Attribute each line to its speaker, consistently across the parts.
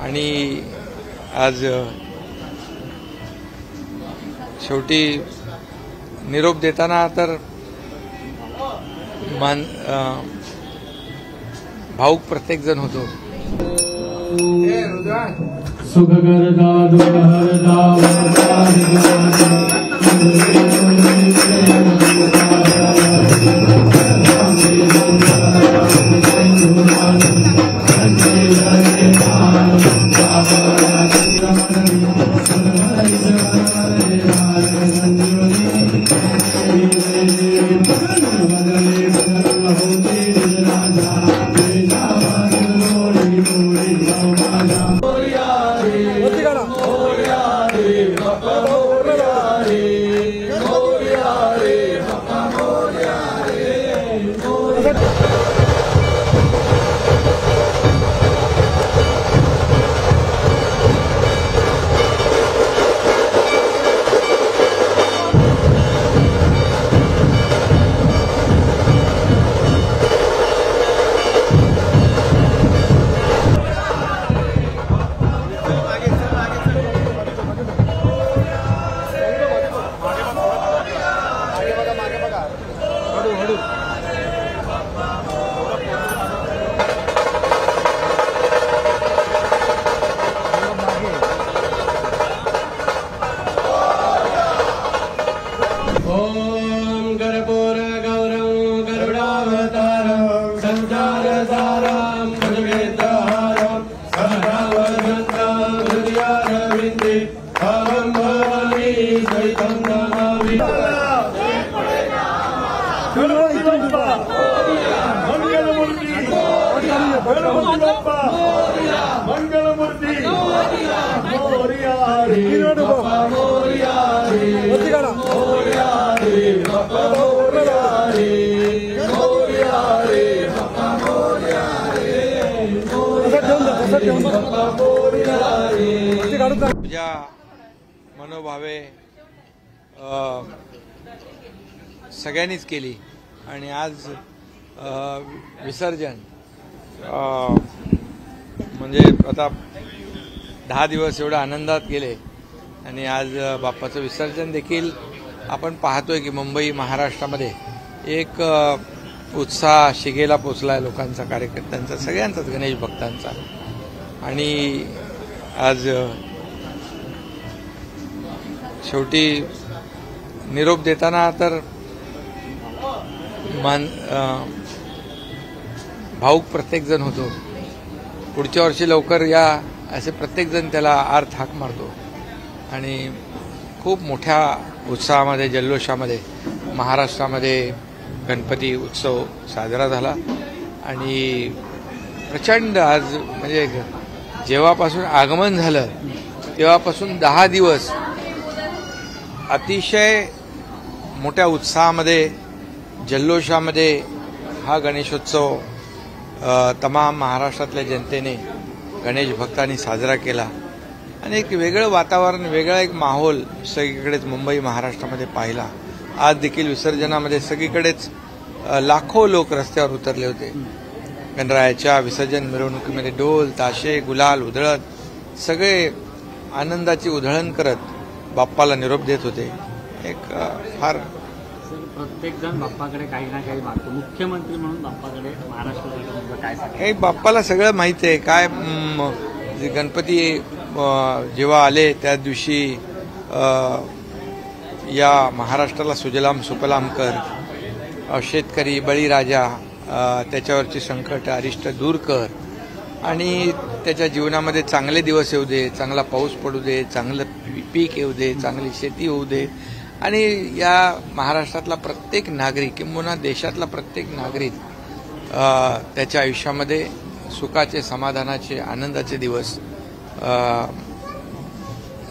Speaker 1: आणि आज शेवटी निरोप देताना तर भाऊक प्रत्येक जण होतो. पूजा मनोभावे सगळ्यांनीच केली आणि आज विसर्जन म्हणजे आता 10 दिवस एवढ्या आनंदात गेले आणि आज बाप्पाचं विसर्जन देखील आपण पाहतोय की मुंबई महाराष्ट्रामध्ये एक उत्साह शिगेला पोचलाय लोकांचा, कार्यकर्त्यांचा, सगळ्यांचाच, गणेश भक्तांचा. आणि आज शेवटी निरोप देताना तर भाऊक प्रत्येक जण होतो. पुढच्या वर्षी लवकर या असे प्रत्येक जण त्याला अर्थ हाक मारतो आणि खूप मोठ्या उत्साहामध्ये, जल्लोषामध्ये महाराष्ट्रामध्ये गणपती उत्सव साजरा झाला. आणि प्रचंड आज म्हणजे जेव्हापासून आगमन झालं तेव्हापासून 10 दिवस अतिशय मोठ्या उत्साहामध्ये, जल्लोषामध्ये हा गणेशोत्सव तमाम महाराष्ट्रातल्या जनतेने, गणेश भक्तांनी साजरा केला. आणि एक वेगळं वातावरण, वेगळा एक माहोल सगळीकडेच मुंबई महाराष्ट्रामध्ये पाहिला. आज देखील विसर्जनामध्ये सगळीकडेच लाखो लोक रस्त्यावर उतरले होते. गणरायाच्या विसर्जन मिरवणुकीमध्ये ढोल, ताशे, गुलाल उधळत सगळे आनंदाची उधळण करत बाप्पाला निरोप देत होते. एक फार
Speaker 2: प्रत्येक जण बाप्पाकडे काही ना काही मागतो. मुख्यमंत्री म्हणून बाप्पाकडे महाराष्ट्रात काय
Speaker 1: हे बाप्पाला सगळं माहिती आहे. काय गणपती जेव्हा आले त्या दिवशी या महाराष्ट्राला सुजलाम सुफलाम कर, शेतकरी बळीराजा, त्याच्यावरची संकट अरिष्ट दूर कर आणि त्याच्या जीवनामध्ये चांगले दिवस येऊ दे, चांगला पाऊस पडू दे, चांगलं पीक येऊ दे, चांगली शेती होऊ दे. आणि या महाराष्ट्रातला प्रत्येक नागरिक किंबहुना देशातला प्रत्येक नागरिक त्याच्या आयुष्यामध्ये सुखाचे, समाधानाचे, आनंदाचे दिवस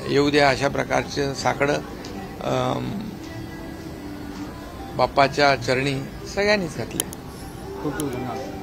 Speaker 1: येऊ द्या अशा प्रकारचे साकडं बाप्पाच्या चरणी सगळ्यांनीच घातले.
Speaker 2: खूप धन्यवाद.